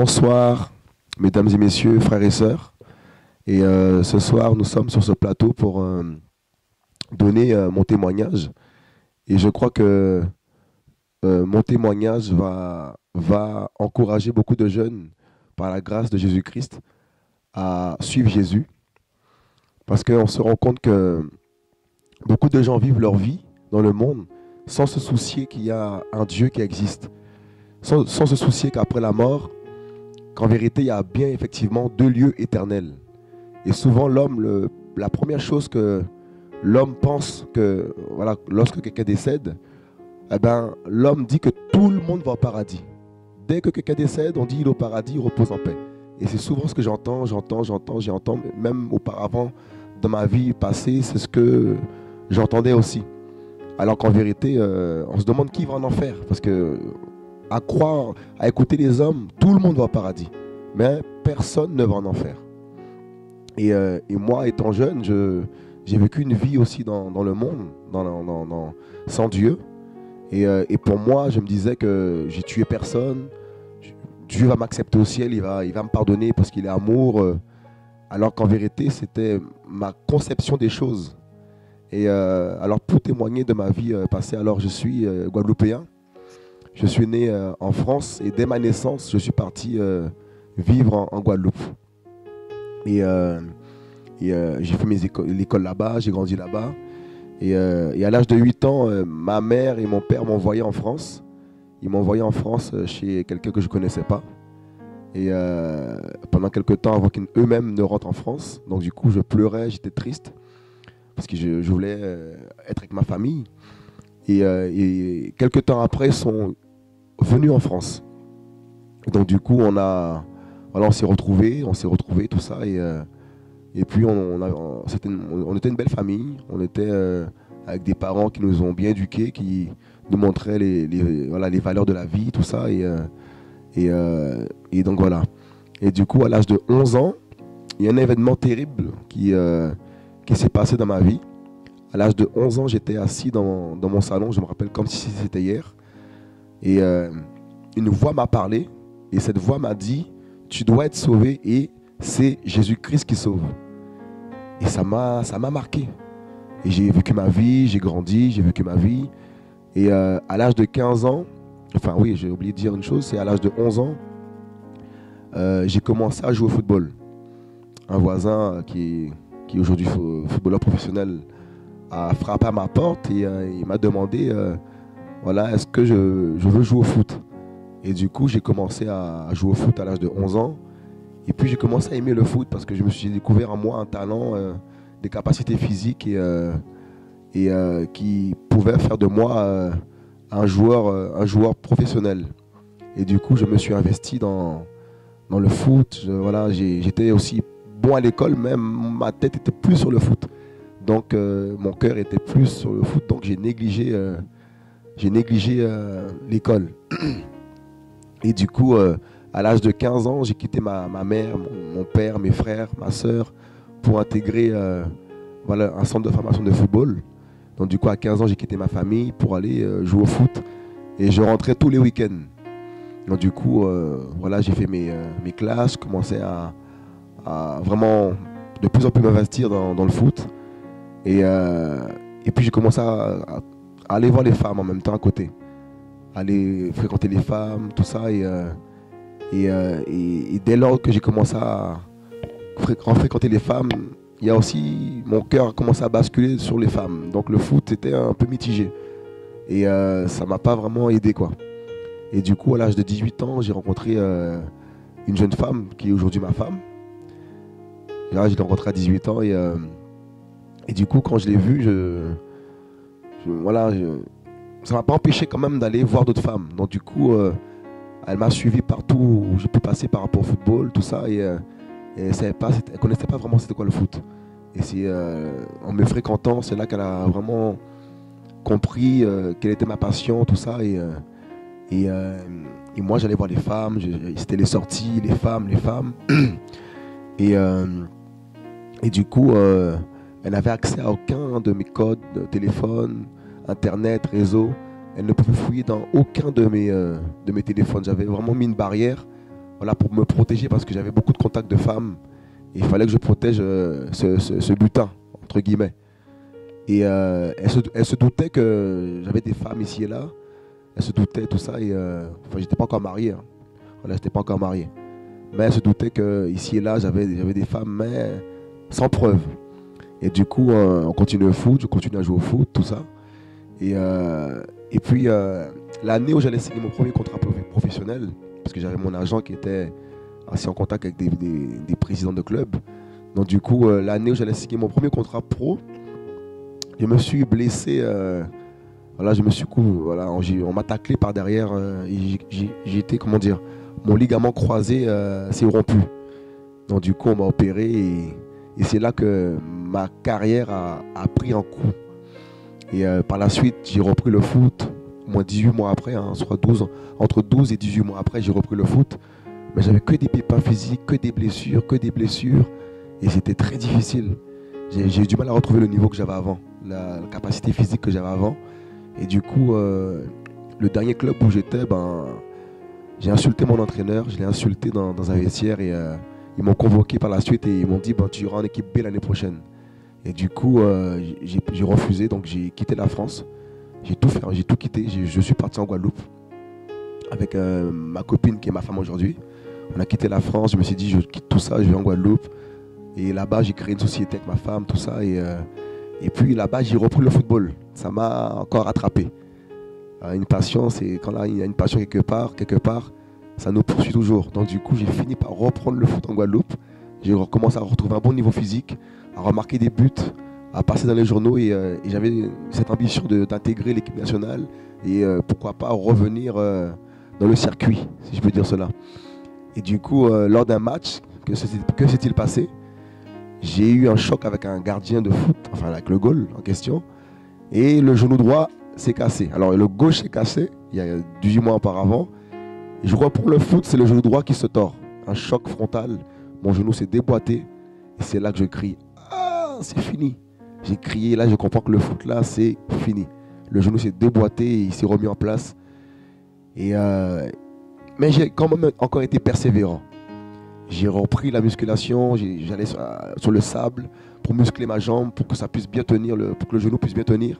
Bonsoir, mesdames et messieurs, frères et sœurs. Et ce soir, nous sommes sur ce plateau pour donner mon témoignage. Et je crois que mon témoignage va encourager beaucoup de jeunes, par la grâce de Jésus-Christ, à suivre Jésus. Parce qu'on se rend compte que beaucoup de gens vivent leur vie dans le monde sans se soucier qu'il y a un Dieu qui existe, sans se soucier qu'après la mort, qu'en vérité, il y a bien effectivement deux lieux éternels. Et souvent, l'homme, la première chose que l'homme pense que, voilà, lorsque quelqu'un décède, eh ben, l'homme dit que tout le monde va au paradis. Dès que quelqu'un décède, on dit il est au paradis, il repose en paix. Et c'est souvent ce que j'entends, même auparavant, dans ma vie passée, c'est ce que j'entendais aussi. Alors qu'en vérité, on se demande qui va en enfer. Parce que à croire, à écouter les hommes, tout le monde va au paradis. Mais personne ne va en enfer. Et moi, étant jeune, j'ai vécu une vie aussi dans le monde, sans Dieu. Et pour moi, je me disais que j'ai tué personne. Dieu va m'accepter au ciel, il va me pardonner parce qu'il est amour. Alors qu'en vérité, c'était ma conception des choses. Et alors, pour témoigner de ma vie passée, alors je suis guadeloupéen. Je suis né en France et dès ma naissance, je suis parti vivre en Guadeloupe. Et j'ai fait l'école là-bas, j'ai grandi là-bas. Et à l'âge de 8 ans, ma mère et mon père m'ont envoyé en France. Ils m'ont envoyé en France chez quelqu'un que je ne connaissais pas. Et pendant quelques temps, avant qu'eux-mêmes ne rentrent en France. Donc du coup, je pleurais, j'étais triste. Parce que je voulais être avec ma famille. Et quelques temps après, ils sont venus en France. Donc du coup, on s'est retrouvés, tout ça. Et puis, on était une belle famille. On était avec des parents qui nous ont bien éduqués, qui nous montraient les valeurs de la vie, tout ça. Et donc voilà. Et du coup, à l'âge de 11 ans, il y a un événement terrible qui s'est passé dans ma vie. À l'âge de 11 ans, j'étais assis dans mon salon, je me rappelle comme si c'était hier. Et une voix m'a parlé. Et cette voix m'a dit, tu dois être sauvé et c'est Jésus-Christ qui sauve. Et ça m'a marqué. Et j'ai vécu ma vie, j'ai grandi, j'ai vécu ma vie. Et à l'âge de 15 ans, enfin oui, j'ai oublié de dire une chose, c'est à l'âge de 11 ans, j'ai commencé à jouer au football. Un voisin qui est aujourd'hui footballeur professionnel a frappé à ma porte et il m'a demandé, voilà, est-ce que je veux jouer au foot? Et du coup, j'ai commencé à jouer au foot à l'âge de 11 ans. Et puis j'ai commencé à aimer le foot parce que je me suis découvert en moi un talent, des capacités physiques et qui pouvaient faire de moi un joueur professionnel. Et du coup, je me suis investi dans le foot. Voilà, j'étais aussi bon à l'école, même ma tête était plus sur le foot. Donc mon cœur était plus sur le foot, donc j'ai négligé l'école. Et du coup, à l'âge de 15 ans, j'ai quitté ma mère, mon père, mes frères, ma sœur, pour intégrer un centre de formation de football. Donc du coup, à 15 ans, j'ai quitté ma famille pour aller jouer au foot. Et je rentrais tous les week-ends. Donc du coup, voilà, j'ai fait mes classes, je commençais à vraiment de plus en plus m'investir dans le foot. Et puis j'ai commencé à aller voir les femmes en même temps à côté. Aller fréquenter les femmes, tout ça. Et dès lors que j'ai commencé à fréquenter les femmes, il y a aussi mon cœur a commencé à basculer sur les femmes. Donc le foot était un peu mitigé. Et ça ne m'a pas vraiment aidé, quoi. Et du coup, à l'âge de 18 ans, j'ai rencontré une jeune femme qui est aujourd'hui ma femme. Là, je l'ai rencontrée à 18 ans et du coup, quand je l'ai vue, ça ne m'a pas empêché quand même d'aller voir d'autres femmes. Donc du coup, elle m'a suivi partout où j'ai pu passer par rapport au football, tout ça. Et elle ne connaissait pas vraiment c'était quoi le foot. Et c'est en me fréquentant, c'est là qu'elle a vraiment compris quelle était ma passion, tout ça. Et moi, j'allais voir les femmes. C'était les sorties, les femmes. Et du coup, elle n'avait accès à aucun de mes codes de téléphone, Internet, réseau. Elle ne pouvait fouiller dans aucun de mes téléphones. J'avais vraiment mis une barrière voilà, pour me protéger parce que j'avais beaucoup de contacts de femmes. Et il fallait que je protège ce butin, entre guillemets. Et elle se doutait que j'avais des femmes ici et là. Elle se doutait, tout ça. Et enfin, j'étais pas encore marié. Hein. Voilà, j'étais pas encore marié. Mais elle se doutait que ici et là, j'avais des femmes, mais sans preuve. Et du coup, on continue le foot, je continue à jouer au foot, tout ça. Et puis, l'année où j'allais signer mon premier contrat professionnel, parce que j'avais mon agent qui était assez en contact avec des présidents de club. Donc du coup, l'année où j'allais signer mon premier contrat pro, je me suis blessé. Voilà, je me suis voilà, on m'a taclé par derrière. J'ai été, comment dire, mon ligament croisé s'est rompu. Donc du coup, on m'a opéré et c'est là que ma carrière a pris un coup. Et par la suite, j'ai repris le foot, au moins 18 mois après, hein, soit entre 12 et 18 mois après, j'ai repris le foot. Mais j'avais que des pépins physiques, que des blessures. Et c'était très difficile. J'ai eu du mal à retrouver le niveau que j'avais avant, la capacité physique que j'avais avant. Et du coup, le dernier club où j'étais, j'ai insulté mon entraîneur, je l'ai insulté dans un vestiaire et ils m'ont convoqué par la suite et ils m'ont dit tu iras en équipe B l'année prochaine. Et du coup, j'ai refusé, donc j'ai quitté la France. J'ai tout fait, j'ai tout quitté. Je suis parti en Guadeloupe avec ma copine qui est ma femme aujourd'hui. On a quitté la France, je me suis dit je quitte tout ça, je vais en Guadeloupe. Et là-bas, j'ai créé une société avec ma femme, tout ça. Et puis là-bas, j'ai repris le football. Ça m'a encore rattrapé. Une passion, c'est quand là, il y a une passion quelque part, ça nous poursuit toujours. Donc du coup, j'ai fini par reprendre le foot en Guadeloupe. J'ai recommencé à retrouver un bon niveau physique, à remarquer des buts, à passer dans les journaux. Et j'avais cette ambition d'intégrer l'équipe nationale et pourquoi pas revenir dans le circuit, si je peux dire cela. Et du coup, lors d'un match, que s'est-il passé? J'ai eu un choc avec un gardien de foot, enfin avec le goal en question, et le genou droit s'est cassé. Alors le gauche s'est cassé, il y a 18 mois auparavant. Et je reprends le foot, c'est le genou droit qui se tord. Un choc frontal, mon genou s'est déboîté, et c'est là que je crie « Ah, c'est fini !» J'ai crié, là je comprends que le foot là, c'est fini. Le genou s'est déboîté, et il s'est remis en place. Mais j'ai quand même encore été persévérant. J'ai repris la musculation, j'allais sur le sable pour muscler ma jambe, pour que ça puisse bien tenir, pour que le genou puisse bien tenir.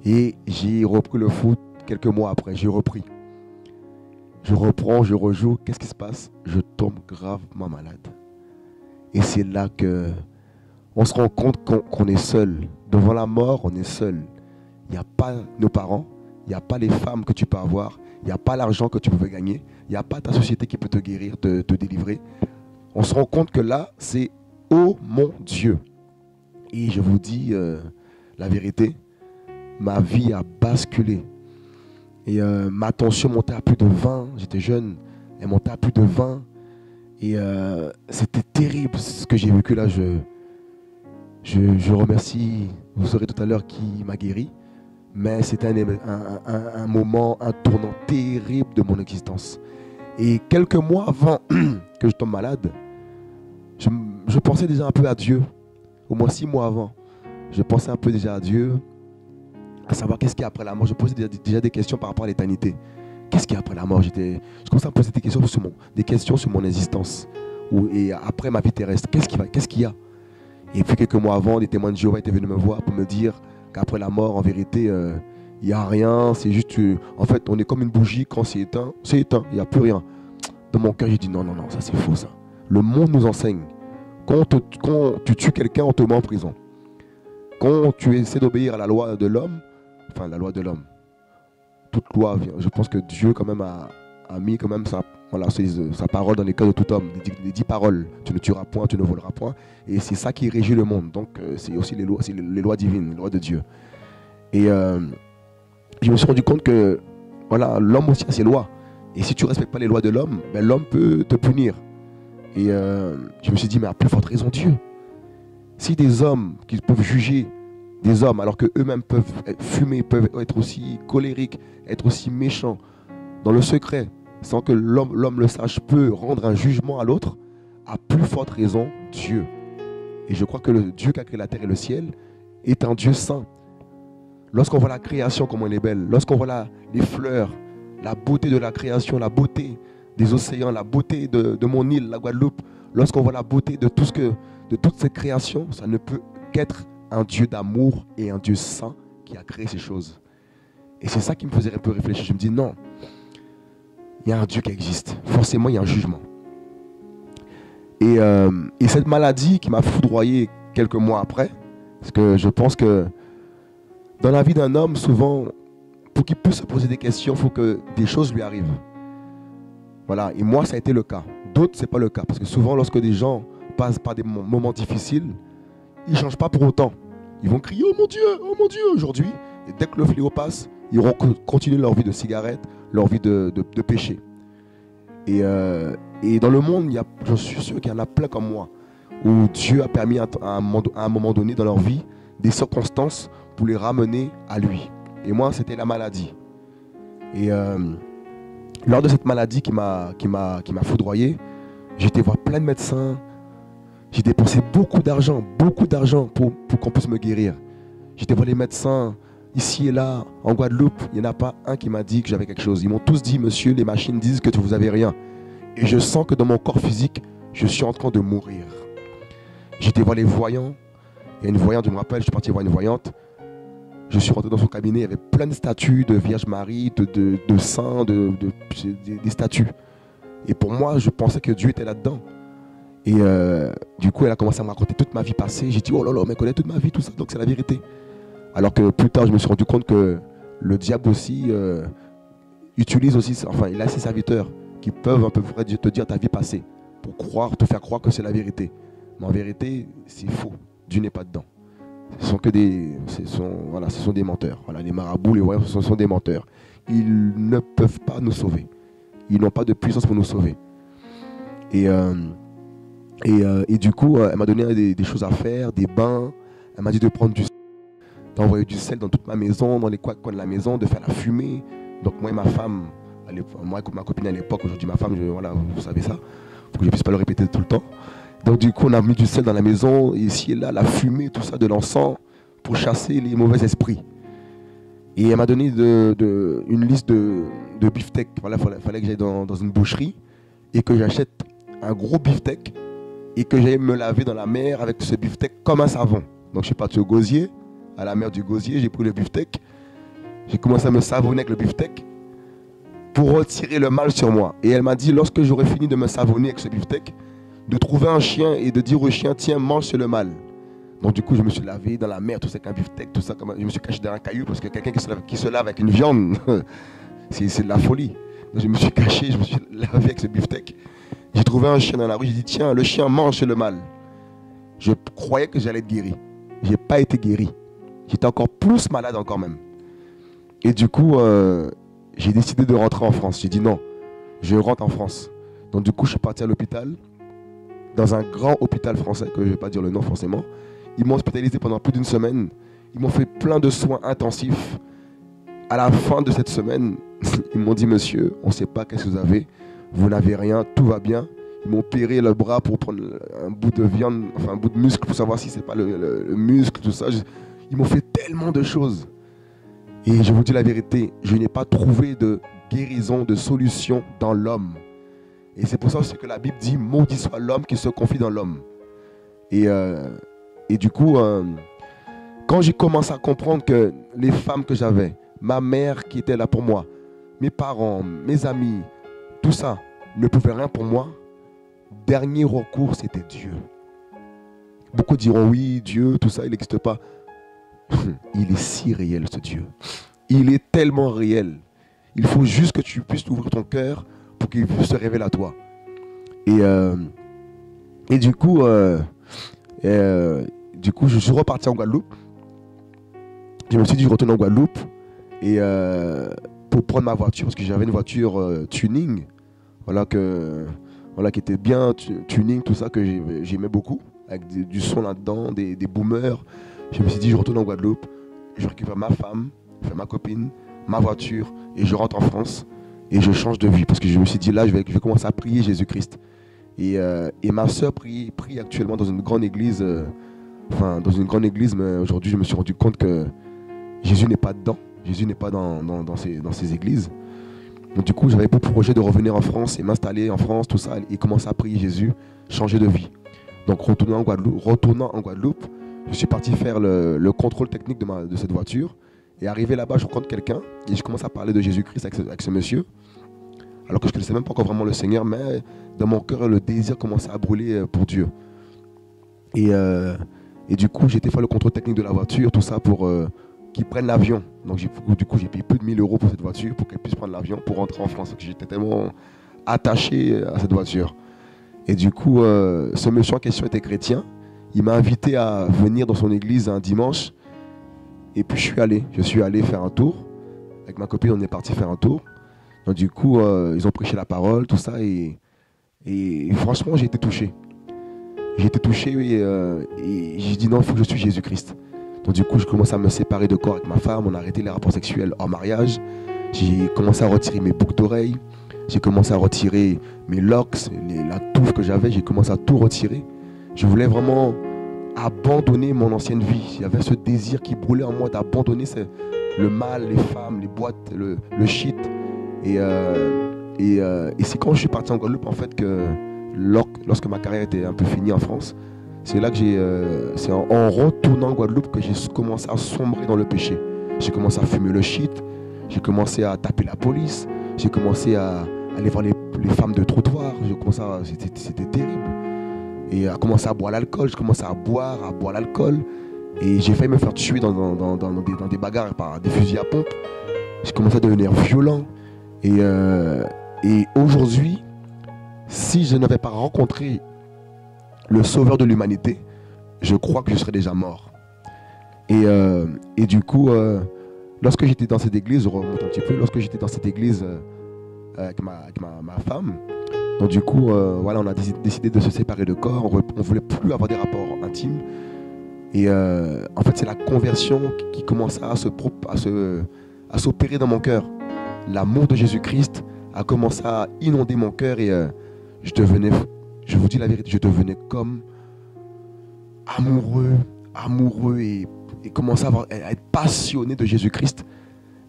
Et j'ai repris le foot quelques mois après, j'ai repris. Je reprends, je rejoue, qu'est-ce qui se passe? Je tombe gravement malade. Et c'est là qu'on se rend compte qu'on est seul. Devant la mort, on est seul. Il n'y a pas nos parents, il n'y a pas les femmes que tu peux avoir, il n'y a pas l'argent que tu peux gagner, il n'y a pas ta société qui peut te guérir, te délivrer. On se rend compte que là, c'est « Oh mon Dieu !» Et je vous dis la vérité, ma vie a basculé. Et ma tension montait à plus de 20, j'étais jeune, elle montait à plus de 20. Et c'était terrible ce que j'ai vécu là. Je remercie, vous saurez tout à l'heure qui m'a guéri. Mais c'était un moment, un tournant terrible de mon existence. Et quelques mois avant que je tombe malade, je pensais déjà un peu à Dieu. Au moins 6 mois avant, je pensais un peu déjà à Dieu, à savoir qu'est-ce qu'il y a après la mort. Je posais déjà des questions par rapport à l'éternité. Qu'est-ce qu'il y a après la mort? Je commençais à me poser des questions sur mon existence. Et après ma vie terrestre, qu'est-ce qu'il y a? Et puis quelques mois avant, des témoins de Jéhovah étaient venus me voir pour me dire qu'après la mort, en vérité, il n'y a rien. C'est juste, en fait, on est comme une bougie. Quand c'est éteint, il n'y a plus rien. Dans mon cœur, j'ai dit non, ça c'est faux ça. Le monde nous enseigne. Quand tu tues quelqu'un, on te met en prison. Quand tu essaies d'obéir à la loi de l'homme, enfin la loi de l'homme, toute loi vient. Je pense que Dieu quand même a mis quand même sa parole dans les cœurs de tout homme. Les 10 paroles. Tu ne tueras point, tu ne voleras point. Et c'est ça qui régit le monde. Donc c'est aussi les lois, c'est les lois divines, les lois de Dieu. Et je me suis rendu compte que voilà, l'homme aussi a ses lois. Et si tu ne respectes pas les lois de l'homme, ben, l'homme peut te punir. Et je me suis dit, mais à plus forte raison Dieu. Si des hommes qui peuvent juger des hommes alors qu'eux-mêmes peuvent fumer, peuvent être aussi colériques, être aussi méchants, dans le secret, sans que l'homme le sache, peut rendre un jugement à l'autre, à plus forte raison Dieu. Et je crois que le Dieu qui a créé la terre et le ciel est un Dieu saint. Lorsqu'on voit la création, comment elle est belle, lorsqu'on voit les fleurs, la beauté de la création, la beauté des océans, la beauté de mon île, la Guadeloupe, lorsqu'on voit la beauté de toutes ces créations, ça ne peut qu'être un Dieu d'amour et un Dieu saint qui a créé ces choses. Et c'est ça qui me faisait un peu réfléchir. Je me dis non, il y a un Dieu qui existe. Forcément, il y a un jugement. Et cette maladie qui m'a foudroyé quelques mois après, parce que je pense que dans la vie d'un homme, souvent, pour qu'il puisse se poser des questions, il faut que des choses lui arrivent. Voilà, et moi, ça a été le cas. D'autres, ce n'est pas le cas. Parce que souvent, lorsque des gens passent par des moments difficiles, ils ne changent pas pour autant. Ils vont crier « Oh mon Dieu !» aujourd'hui. Et dès que le fléau passe, ils vont continuer leur vie de cigarette, leur vie de péché. Et dans le monde, je suis sûr qu'il y en a plein comme moi, où Dieu a permis à un moment donné dans leur vie des circonstances pour les ramener à lui. Et moi, c'était la maladie. Et lors de cette maladie qui m'a foudroyé, j'ai été voir plein de médecins. J'ai dépensé beaucoup d'argent pour qu'on puisse me guérir. J'ai été voir les médecins ici et là, en Guadeloupe. Il n'y en a pas un qui m'a dit que j'avais quelque chose. Ils m'ont tous dit, monsieur, les machines disent que vous n'avez rien. Et je sens que dans mon corps physique, je suis en train de mourir. J'ai été voir les voyants. Il y a une voyante, je me rappelle, je suis parti voir une voyante. Je suis rentré dans son cabinet, il y avait plein de statues de Vierge Marie, de saints, des statues. Et pour moi, je pensais que Dieu était là-dedans. Et du coup, elle a commencé à me raconter toute ma vie passée. J'ai dit, oh là là, mais elle connaît toute ma vie, tout ça, donc c'est la vérité. Alors que plus tard, je me suis rendu compte que le diable aussi utilise aussi, enfin, il a ses serviteurs qui peuvent un peu te dire ta vie passée pour te faire croire que c'est la vérité. Mais en vérité, c'est faux. Dieu n'est pas dedans. Ce sont des menteurs. Voilà, les marabouts, les voyants, ce sont des menteurs. Ils ne peuvent pas nous sauver. Ils n'ont pas de puissance pour nous sauver. Et du coup, elle m'a donné des choses à faire, des bains. Elle m'a dit de prendre d'envoyer du sel dans toute ma maison, dans les coins de la maison, de faire la fumée. Donc moi et ma femme, moi et ma copine à l'époque, aujourd'hui ma femme, voilà, vous savez ça, pour que je ne puisse pas le répéter tout le temps. Donc du coup, on a mis du sel dans la maison, ici et là, la fumée, tout ça, de l'encens, pour chasser les mauvais esprits. Et elle m'a donné une liste de beefsteak. Voilà, fallait que j'aille dans une boucherie et que j'achète un gros beefsteak et que j'aille me laver dans la mer avec ce beefsteak comme un savon. Donc je suis parti au gosier, à la mer du gosier, j'ai pris le beefsteak, j'ai commencé à me savonner avec le beefsteak pour retirer le mal sur moi. Et elle m'a dit, lorsque j'aurai fini de me savonner avec ce beefsteak, de trouver un chien et de dire au chien, tiens, mange sur le mal. Donc du coup, je me suis lavé dans la mer, tout ça, avec un beefsteak, tout ça. Je me suis caché derrière un caillou parce que quelqu'un qui se lave avec une viande, c'est de la folie. Donc je me suis caché, je me suis lavé avec ce beefsteak. J'ai trouvé un chien dans la rue, j'ai dit, tiens, le chien mange sur le mal. Je croyais que j'allais être guéri. Je n'ai pas été guéri. J'étais encore plus malade encore même. Et du coup, j'ai décidé de rentrer en France. J'ai dit non, je rentre en France. Donc du coup, je suis parti à l'hôpital, dans un grand hôpital français, que je ne vais pas dire le nom forcément. Ils m'ont hospitalisé pendant plus d'une semaine. Ils m'ont fait plein de soins intensifs. À la fin de cette semaine, ils m'ont dit, monsieur, on ne sait pas qu'est-ce que vous avez. Vous n'avez rien, tout va bien. Ils m'ont opéré le bras pour prendre un bout de viande, enfin un bout de muscle pour savoir si ce n'est pas le muscle, tout ça. Ils m'ont fait tellement de choses. Et je vous dis la vérité, je n'ai pas trouvé de guérison, de solution dans l'homme. Et c'est pour ça aussi que la Bible dit, maudit soit l'homme qui se confie dans l'homme. Et du coup, quand j'ai commencé à comprendre que les femmes que j'avais, ma mère qui était là pour moi, mes parents, mes amis, tout ça ne pouvait rien pour moi, dernier recours, c'était Dieu. Beaucoup diront, oui, Dieu, tout ça, il n'existe pas. Il est si réel, ce Dieu. Il est tellement réel. Il faut juste que tu puisses ouvrir ton cœur pour qu'il se révèle à toi. Et du coup, je suis reparti en Guadeloupe. Je me suis dit, je retourne en Guadeloupe et pour prendre ma voiture, parce que j'avais une voiture tuning, qui était bien tuning, tout ça, que j'aimais beaucoup, avec du son là-dedans, des boomers. Je me suis dit, je retourne en Guadeloupe, je récupère ma femme, ma copine, ma voiture, et je rentre en France, et je change de vie. Parce que je me suis dit, là, je vais commencer à prier Jésus-Christ. Et ma soeur prie actuellement dans une grande église, mais aujourd'hui, je me suis rendu compte que Jésus n'est pas dedans. Jésus n'est pas dans ces églises. Donc du coup, j'avais pour projet de revenir en France et m'installer en France, tout ça, et commencer à prier Jésus, changer de vie. Donc retournant en Guadeloupe, je suis parti faire le contrôle technique de cette voiture. Et arrivé là-bas, je rencontre quelqu'un et je commence à parler de Jésus-Christ avec ce monsieur. Alors que je ne connaissais même pas encore vraiment le Seigneur, mais dans mon cœur, le désir commençait à brûler pour Dieu. Et du coup, j'ai été faire le contrôle technique de la voiture, tout ça pour qu'ils prennent l'avion. Donc du coup, j'ai payé plus de 1000 € pour cette voiture, pour qu'elle puisse prendre l'avion pour rentrer en France. Donc, j'étais tellement attaché à cette voiture. Et du coup, ce monsieur en question était chrétien. Il m'a invité à venir dans son église un dimanche. Et puis je suis allé faire un tour. Avec ma copine, on est parti faire un tour. Donc du coup, ils ont prêché la parole, tout ça. Et franchement, j'ai été touché. J'ai été touché et j'ai dit non, il faut que je suis Jésus-Christ. Donc du coup, je commence à me séparer de corps avec ma femme. On a arrêté les rapports sexuels hors mariage. J'ai commencé à retirer mes boucles d'oreilles. J'ai commencé à retirer mes locks, la touffe que j'avais. J'ai commencé à tout retirer. Je voulais vraiment abandonner mon ancienne vie. Il y avait ce désir qui brûlait en moi d'abandonner le mal, les femmes, les boîtes, le shit. Et c'est quand je suis parti en Guadeloupe en fait que lorsque ma carrière était un peu finie en France, c'est là que c'est en retournant en Guadeloupe que j'ai commencé à sombrer dans le péché. J'ai commencé à fumer le shit, j'ai commencé à taper la police, j'ai commencé à aller voir les femmes de trottoir, c'était terrible. Et à commencer à boire l'alcool, je commençais à boire l'alcool. Et j'ai failli me faire tuer dans des bagarres par des fusils à pompe. J'ai commencé à devenir violent. Et aujourd'hui, si je n'avais pas rencontré le sauveur de l'humanité, je crois que je serais déjà mort. Et du coup, lorsque j'étais dans cette église, je remonte un petit peu, lorsque j'étais dans cette église avec ma femme, donc du coup, voilà, on a décidé de se séparer de corps, on ne voulait plus avoir des rapports intimes. Et en fait, c'est la conversion qui commença à s'opérer dans mon cœur. L'amour de Jésus-Christ a commencé à inonder mon cœur et je vous dis la vérité, je devenais comme amoureux et commençais à être passionné de Jésus-Christ.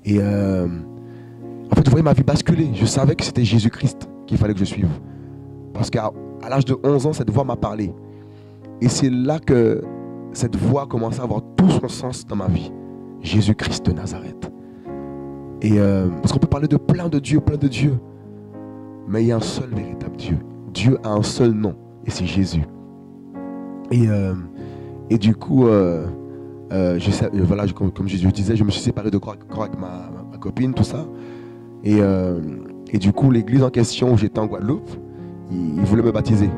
Et en fait, vous voyez ma vie basculer. Je savais que c'était Jésus-Christ qu'il fallait que je suive. Parce qu'à l'âge de 11 ans, cette voix m'a parlé. Et c'est là que cette voix a commencé à avoir tout son sens dans ma vie. Jésus-Christ de Nazareth. Et parce qu'on peut parler de plein de dieux. Mais il y a un seul véritable Dieu. Dieu a un seul nom. Et c'est Jésus. Et du coup, voilà, comme je disais, je me suis séparé de corps avec ma copine, tout ça. Et du coup, l'église en question où j'étais en Guadeloupe, ils voulaient me baptiser.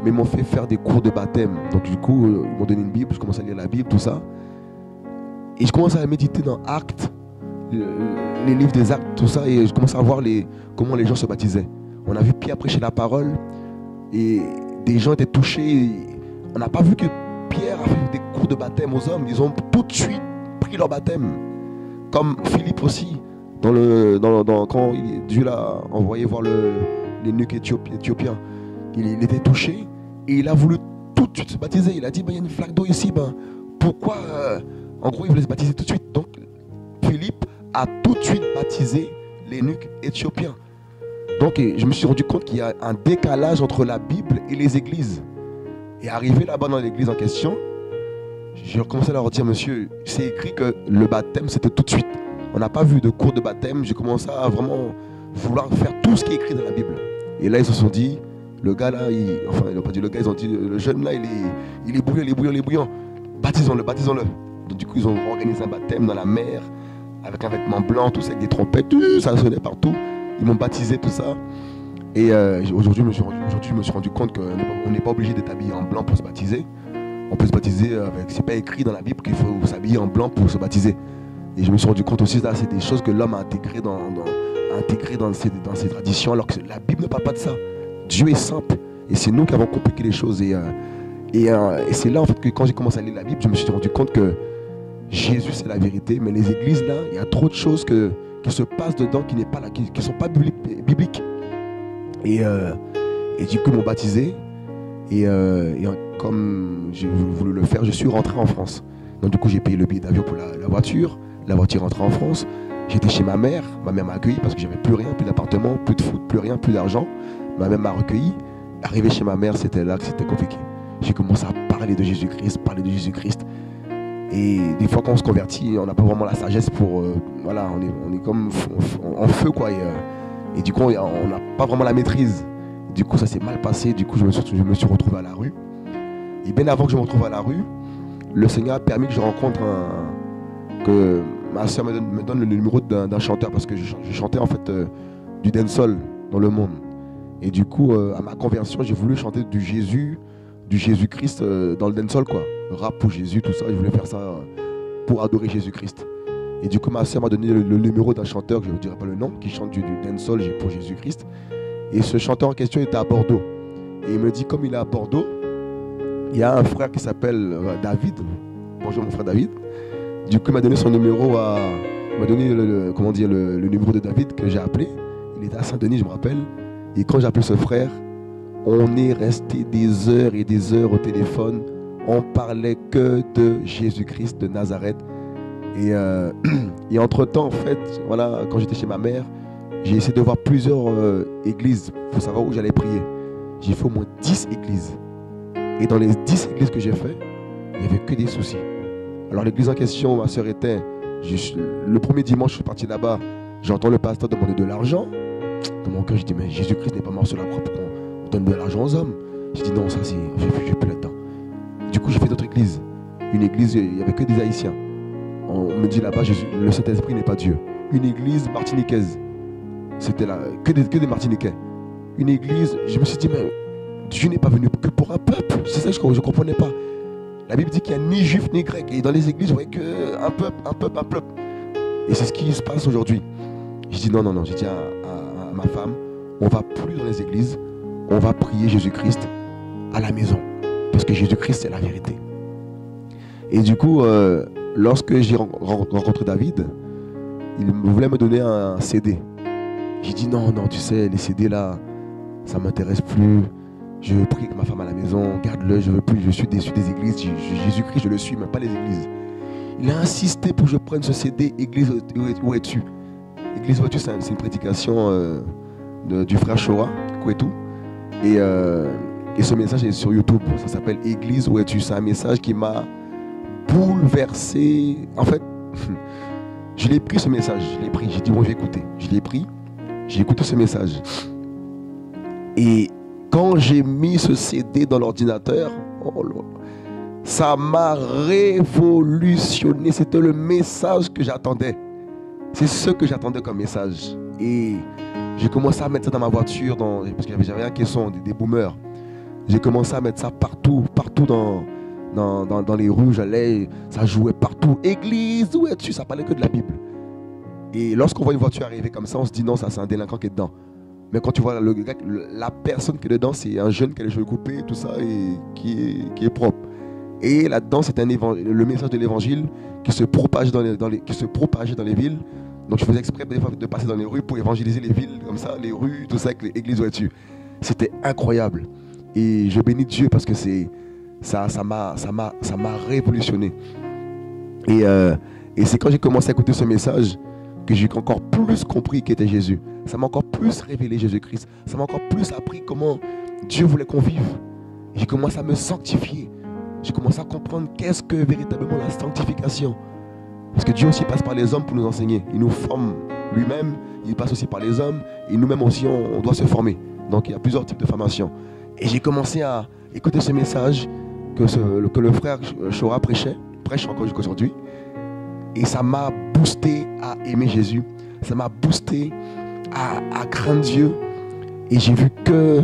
Mais ils m'ont fait faire des cours de baptême. Donc du coup, ils m'ont donné une Bible, je commence à lire la Bible, tout ça. Et je commence à méditer dans Actes, les livres des Actes, tout ça. Et je commence à voir comment les gens se baptisaient. On a vu Pierre prêcher la parole. Et des gens étaient touchés. On n'a pas vu que Pierre a fait des cours de baptême aux hommes. Ils ont tout de suite pris leur baptême. Comme Philippe aussi. Quand Dieu l'a envoyé voir l'énuque éthiopien, il était touché et il a voulu tout de suite se baptiser. Il a dit, il y a une flaque d'eau ici, pourquoi en gros il voulait se baptiser tout de suite. Donc Philippe a tout de suite baptisé l'énuque éthiopien. Donc je me suis rendu compte qu'il y a un décalage entre la Bible et les églises. Et arrivé là-bas dans l'église en question, j'ai commencé à leur dire, monsieur, c'est écrit que le baptême c'était tout de suite. On n'a pas vu de cours de baptême. J'ai commencé à vraiment vouloir faire tout ce qui est écrit dans la Bible. Et là, ils se sont dit, le gars là, ils n'ont pas dit le gars, ils ont dit, le jeune là, il est bouillant. Baptisons-le. Donc du coup, ils ont organisé un baptême dans la mer, avec un vêtement blanc, tout ça, avec des trompettes, tout ça sonnait partout. Ils m'ont baptisé, tout ça. Et aujourd'hui, je me suis rendu compte qu'on n'est pas obligé d'être habillé en blanc pour se baptiser. On peut se baptiser avec, c'est pas écrit dans la Bible qu'il faut s'habiller en blanc pour se baptiser. Et je me suis rendu compte aussi, là, c'est des choses que l'homme a intégrées dans ses traditions, alors que la Bible ne parle pas de ça. Dieu est simple, et c'est nous qui avons compliqué les choses. Et c'est là, en fait, que quand j'ai commencé à lire la Bible, je me suis rendu compte que Jésus, c'est la vérité, mais les églises, là, il y a trop de choses qui se passent dedans qui ne sont pas bibliques. Et du coup, ils m'ont baptisé, et comme j'ai voulu le faire, je suis rentré en France. Donc du coup, j'ai payé le billet d'avion pour la voiture. La voiture rentre en France. J'étais chez ma mère m'a accueilli parce que j'avais plus rien, plus d'appartement, plus de foot, plus rien, plus d'argent. Ma mère m'a recueilli. Arrivé chez ma mère, c'était là que c'était compliqué. J'ai commencé à parler de Jésus-Christ, Et des fois, quand on se convertit, on n'a pas vraiment la sagesse pour... voilà, on est comme en feu, quoi. Et du coup, on n'a pas vraiment la maîtrise. Du coup, ça s'est mal passé. Du coup, je me suis retrouvé à la rue. Et bien avant que je me retrouve à la rue, le Seigneur a permis que je rencontre que ma soeur me donne le numéro d'un chanteur parce que je chantais en fait du dancehall dans le monde. Et du coup, à ma conversion, j'ai voulu chanter du Jésus-Christ dans le dancehall, quoi. Rap pour Jésus, tout ça. Je voulais faire ça pour adorer Jésus-Christ. Et du coup, ma soeur m'a donné le numéro d'un chanteur, que je ne dirai pas le nom, qui chante du dancehall pour Jésus-Christ. Et ce chanteur en question était à Bordeaux. Et il me dit, comme il est à Bordeaux, il y a un frère qui s'appelle David. Bonjour mon frère David. Du coup, il m'a donné son numéro il m'a donné le numéro de David que j'ai appelé. Il était à Saint-Denis, je me rappelle. Et quand j'ai appelé ce frère, on est resté des heures et des heures au téléphone. On parlait que de Jésus-Christ de Nazareth. Et entre-temps, en fait, voilà, quand j'étais chez ma mère, j'ai essayé de voir plusieurs églises pour savoir où j'allais prier. J'ai fait au moins 10 églises. Et dans les 10 églises que j'ai fait, il n'y avait que des soucis. Alors l'église en question, ma soeur était... le premier dimanche, je suis parti là-bas. J'entends le pasteur demander de l'argent. Dans mon cœur, je dis, mais Jésus-Christ n'est pas mort sur la croix pour qu'on donne de l'argent aux hommes. Je dis, non, ça c'est... Je n'ai plus là-dedans. Du coup, j'ai fait d'autres églises. Une église, il n'y avait que des Haïtiens. On me dit là-bas, le Saint-Esprit n'est pas Dieu. Une église martiniquaise. C'était là, que des Martiniquais. Une église, je me suis dit, mais Dieu n'est pas venu que pour un peuple. C'est ça que je ne comprenais pas. La Bible dit qu'il n'y a ni juif ni grec. Et dans les églises, je voyais qu'un peuple. Et c'est ce qui se passe aujourd'hui. Je dis non. J'ai dit à ma femme, on ne va plus dans les églises. On va prier Jésus-Christ à la maison. Parce que Jésus-Christ, c'est la vérité. Et du coup, lorsque j'ai rencontré David, il voulait me donner un CD. J'ai dit non, tu sais, les CD là, ça ne m'intéresse plus. Je prie avec ma femme à la maison, garde-le, je veux plus, je suis déçu des églises. Jésus-Christ, je le suis, mais pas les églises. Il a insisté pour que je prenne ce CD, Église, où es-tu? Église, où es-tu? C'est une prédication du frère Chora, Kouetou. Et ce message est sur YouTube, ça s'appelle Église, où es-tu? C'est un message qui m'a bouleversé. En fait, je l'ai pris ce message, j'ai dit bon, je vais écouter. Je l'ai pris, j'ai écouté ce message. Et quand j'ai mis ce CD dans l'ordinateur, ça m'a révolutionné. C'était le message que j'attendais. C'est ce que j'attendais comme message. Et j'ai commencé à mettre ça dans ma voiture, parce que j'avais un caisson, des boomers. J'ai commencé à mettre ça partout dans les rues. J'allais, ça jouait partout. Église, où es-tu? Ça parlait que de la Bible. Et lorsqu'on voit une voiture arriver comme ça, on se dit non, ça c'est un délinquant qui est dedans. Mais quand tu vois la personne qui est dedans, c'est un jeune qui a les cheveux coupés, tout ça, et qui est propre. Et là-dedans, c'est le message de l'évangile qui se propage qui se propageait dans les villes. Donc je faisais exprès des fois de passer dans les rues pour évangéliser les villes, comme ça, les rues, tout ça, avec l'église où es-tu. C'était incroyable. Et je bénis Dieu parce que ça m'a révolutionné. Et c'est quand j'ai commencé à écouter ce message que j'ai encore plus compris qui était Jésus. Ça m'a encore plus révélé Jésus-Christ. Ça m'a encore plus appris comment Dieu voulait qu'on vive. J'ai commencé à me sanctifier. J'ai commencé à comprendre qu'est-ce que véritablement la sanctification. Parce que Dieu aussi passe par les hommes pour nous enseigner. Il nous forme lui-même, il passe aussi par les hommes. Et nous-mêmes aussi, on doit se former. Donc il y a plusieurs types de formation. Et j'ai commencé à écouter ce message que le frère Chora prêche encore jusqu'aujourd'hui. Et ça m'a boosté à aimer Jésus. Ça m'a boosté à craindre Dieu. Et j'ai vu que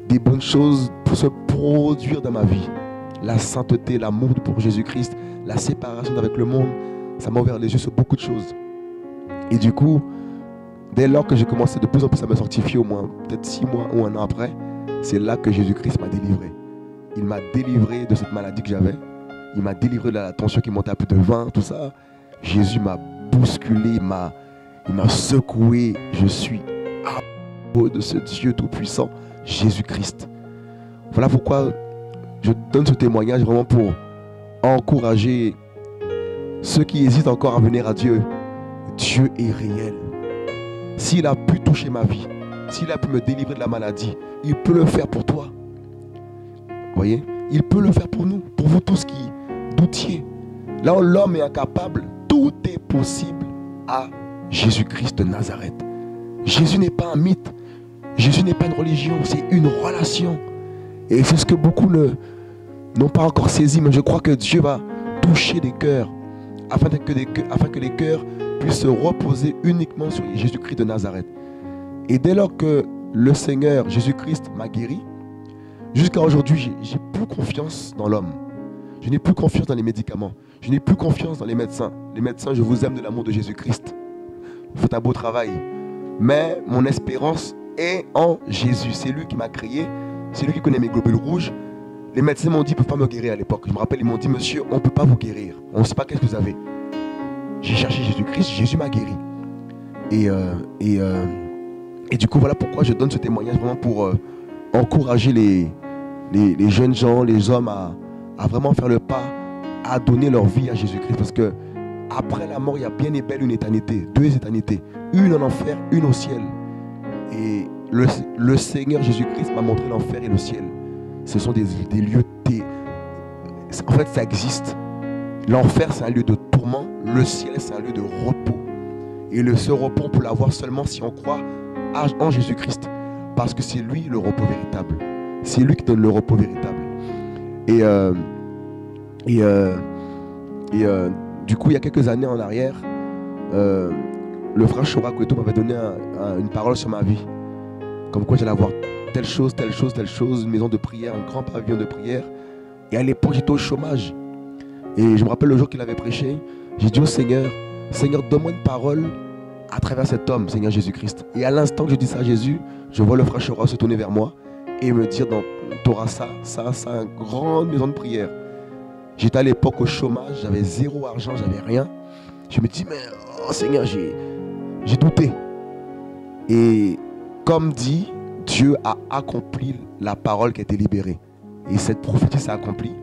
des bonnes choses pour se produire dans ma vie. La sainteté, l'amour pour Jésus-Christ, la séparation avec le monde. Ça m'a ouvert les yeux sur beaucoup de choses. Et du coup, dès lors que j'ai commencé de plus en plus à me sanctifier, au moins peut-être 6 mois ou 1 an après, c'est là que Jésus-Christ m'a délivré. Il m'a délivré de cette maladie que j'avais. Il m'a délivré de la tension qui montait à plus de 20, tout ça. Jésus m'a bousculé, il m'a secoué. Je suis amoureux de ce Dieu tout-puissant, Jésus-Christ. Voilà pourquoi je donne ce témoignage vraiment pour encourager ceux qui hésitent encore à venir à Dieu Dieu est réel. S'il a pu toucher ma vie, s'il a pu me délivrer de la maladie, il peut le faire pour toi. Vous voyez? Il peut le faire pour nous, pour vous tous qui doutiez. Là où l'homme est incapable, tout est possible à Jésus-Christ de Nazareth. Jésus n'est pas un mythe. Jésus n'est pas une religion, c'est une relation. Et c'est ce que beaucoup n'ont pas encore saisi, mais je crois que Dieu va toucher des cœurs afin que les cœurs puissent se reposer uniquement sur Jésus-Christ de Nazareth. Et dès lors que le Seigneur Jésus-Christ m'a guéri, jusqu'à aujourd'hui, j'ai plus confiance dans l'homme. Je n'ai plus confiance dans les médicaments. Je n'ai plus confiance dans les médecins. Les médecins, je vous aime de l'amour de Jésus-Christ. Vous faites un beau travail. Mais mon espérance est en Jésus. C'est lui qui m'a créé. C'est lui qui connaît mes globules rouges. Les médecins m'ont dit, ils ne peuvent pas me guérir à l'époque. Je me rappelle, ils m'ont dit, monsieur, on ne peut pas vous guérir. On ne sait pas qu'est-ce que vous avez. J'ai cherché Jésus-Christ, Jésus m'a guéri. Et du coup, voilà pourquoi je donne ce témoignage vraiment pour encourager les jeunes gens, les hommes à vraiment faire le pas, à donner leur vie à Jésus-Christ. Parce que après la mort, il y a bien et belle une éternité, 2 éternités, une en enfer, une au ciel. Et le Seigneur Jésus-Christ m'a montré l'enfer et le ciel. Ce sont des lieux, en fait ça existe. L'enfer c'est un lieu de tourment, le ciel c'est un lieu de repos. Et ce repos on peut l'avoir seulement si on croit en Jésus-Christ. Parce que c'est lui le repos véritable. C'est lui qui donne le repos véritable. Du coup, il y a quelques années en arrière, le frère Chora Kweto m'avait donné une parole sur ma vie. Comme quoi j'allais avoir telle chose, une maison de prière, un grand pavillon de prière. Et à l'époque, j'étais au chômage. Et je me rappelle le jour qu'il avait prêché, j'ai dit au Seigneur, Seigneur, donne-moi une parole à travers cet homme, Seigneur Jésus-Christ. Et à l'instant que je dis ça à Jésus, je vois le frère Chora se tourner vers moi et me dire, tu auras ça, une grande maison de prière. J'étais à l'époque au chômage, j'avais 0 argent, j'avais rien. Je me dis, mais oh Seigneur, j'ai douté. Et comme dit, Dieu a accompli la parole qui a été libérée. Et cette prophétie s'est accomplie.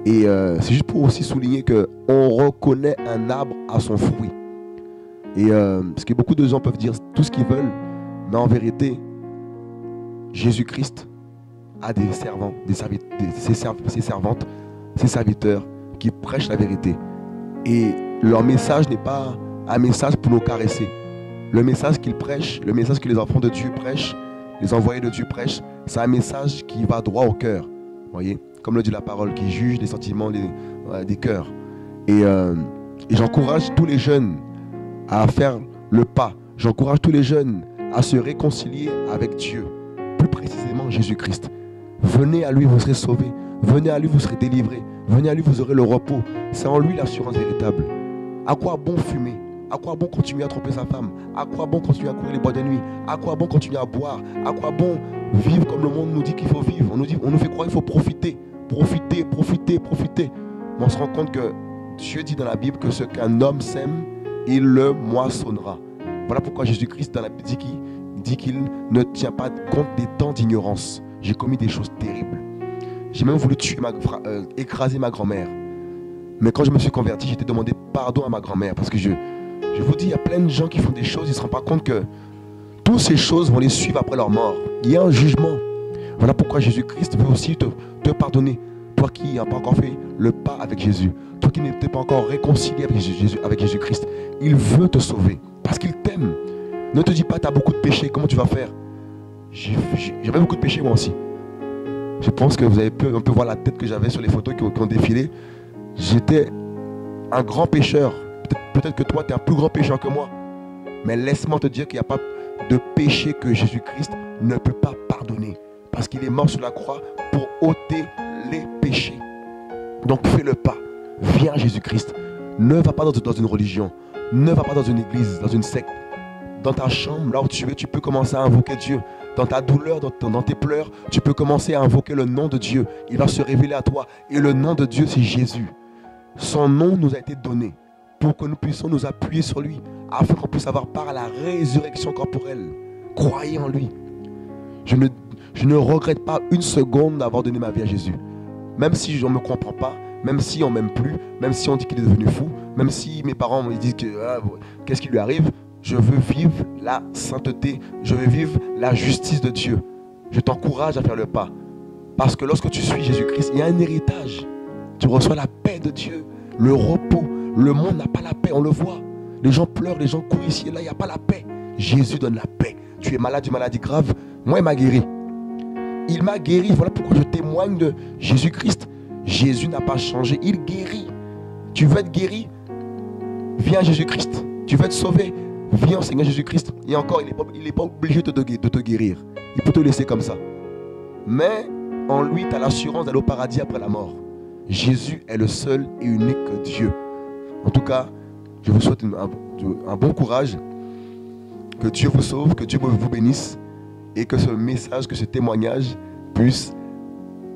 Et c'est juste pour aussi souligner qu'on reconnaît un arbre à son fruit. Et parce que beaucoup de gens peuvent dire tout ce qu'ils veulent, mais en vérité, Jésus-Christ a des servants, ses servantes, ses serviteurs qui prêchent la vérité. Et leur message n'est pas un message pour nous caresser. Le message qu'ils prêchent, le message que les enfants de Dieu prêchent, les envoyés de Dieu prêchent, c'est un message qui va droit au cœur. Voyez, comme le dit la parole, qui juge les sentiments des cœurs. Et j'encourage tous les jeunes à faire le pas. J'encourage tous les jeunes à se réconcilier avec Dieu, plus précisément Jésus-Christ. Venez à lui, vous serez sauvés. Venez à lui, vous serez délivrés. Venez à lui, vous aurez le repos. C'est en lui l'assurance véritable. À quoi bon fumer? À quoi bon continuer à tromper sa femme? À quoi bon continuer à courir les bois de nuit? À quoi bon continuer à boire? À quoi bon vivre comme le monde nous dit qu'il faut vivre? On nous fait croire qu'il faut profiter. Profiter. Mais on se rend compte que Dieu dit dans la Bible que ce qu'un homme sème, il le moissonnera. Voilà pourquoi Jésus-Christ dans la Bible dit qu'il ne tient pas compte des temps d'ignorance. J'ai commis des choses terribles. J'ai même voulu écraser ma grand-mère. Mais quand je me suis converti, j'ai demandé pardon à ma grand-mère. Parce que je vous dis, il y a plein de gens qui font des choses, ils ne se rendent pas compte que toutes ces choses vont les suivre après leur mort. Il y a un jugement. Voilà pourquoi Jésus-Christ veut aussi te pardonner. Toi qui n'as pas encore fait le pas avec Jésus. Toi qui n'es pas encore réconcilié avec Jésus-Christ. Il veut te sauver. Parce qu'il t'aime. Ne te dis pas, tu as beaucoup de péchés, comment tu vas faire? J'avais beaucoup de péchés moi aussi. Je pense que vous avez pu un peu voir la tête que j'avais sur les photos qui ont défilé. J'étais un grand pécheur. Peut-être que toi, tu es un plus grand pécheur que moi. Mais laisse-moi te dire qu'il n'y a pas de péché que Jésus-Christ ne peut pas pardonner. Parce qu'il est mort sur la croix pour ôter les péchés. Donc fais le pas. Viens à Jésus-Christ. Ne va pas dans une religion. Ne va pas dans une église, dans une secte. Dans ta chambre, là où tu es, tu peux commencer à invoquer Dieu. Dans ta douleur, dans tes pleurs, tu peux commencer à invoquer le nom de Dieu. Il va se révéler à toi. Et le nom de Dieu, c'est Jésus. Son nom nous a été donné pour que nous puissions nous appuyer sur lui, afin qu'on puisse avoir part à la résurrection corporelle. Croyez en lui. Je ne regrette pas une seconde d'avoir donné ma vie à Jésus. Même si je ne me comprends pas, même si on m'aime plus, même si on dit qu'il est devenu fou, même si mes parents me disent que qu'est-ce qui lui arrive, je veux vivre la sainteté, je veux vivre la justice de Dieu. Je t'encourage à faire le pas. Parce que lorsque tu suis Jésus-Christ, il y a un héritage. Tu reçois la paix de Dieu, le repos. Le monde n'a pas la paix, on le voit. Les gens pleurent, les gens courent ici et là, il n'y a pas la paix. Jésus donne la paix. Tu es malade d'une maladie grave, moi il m'a guéri. Il m'a guéri, voilà pourquoi je témoigne de Jésus-Christ. Jésus n'a pas changé, il guérit. Tu veux être guéri? Viens à Jésus-Christ. Tu veux être sauvé? Viens au Seigneur Jésus-Christ. Et encore, il n'est pas obligé de te guérir. Il peut te laisser comme ça. Mais en lui, tu as l'assurance d'aller au paradis après la mort. Jésus est le seul et unique Dieu. En tout cas, je vous souhaite un bon courage. Que Dieu vous sauve, que Dieu vous bénisse. Et que ce message, que ce témoignage puisse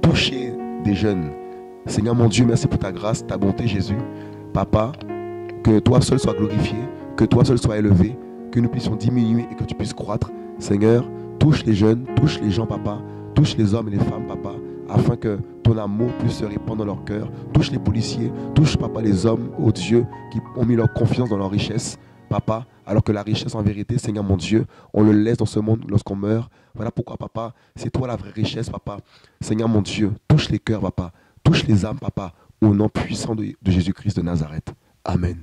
toucher des jeunes. Seigneur mon Dieu, merci pour ta grâce, ta bonté, Jésus. Papa, que toi seul sois glorifié, que toi seul sois élevé, que nous puissions diminuer et que tu puisses croître. Seigneur, touche les jeunes, touche les gens, papa, touche les hommes et les femmes, papa, afin que ton amour puisse se répandre dans leur cœur. Touche les policiers, touche, papa, les hommes, oh Dieu, qui ont mis leur confiance dans leur richesse, papa, alors que la richesse, en vérité, Seigneur mon Dieu, on le laisse dans ce monde lorsqu'on meurt. Voilà pourquoi, papa, c'est toi la vraie richesse, papa. Seigneur mon Dieu, touche les cœurs, papa, touche les âmes, papa, au nom puissant de Jésus-Christ de Nazareth. Amen.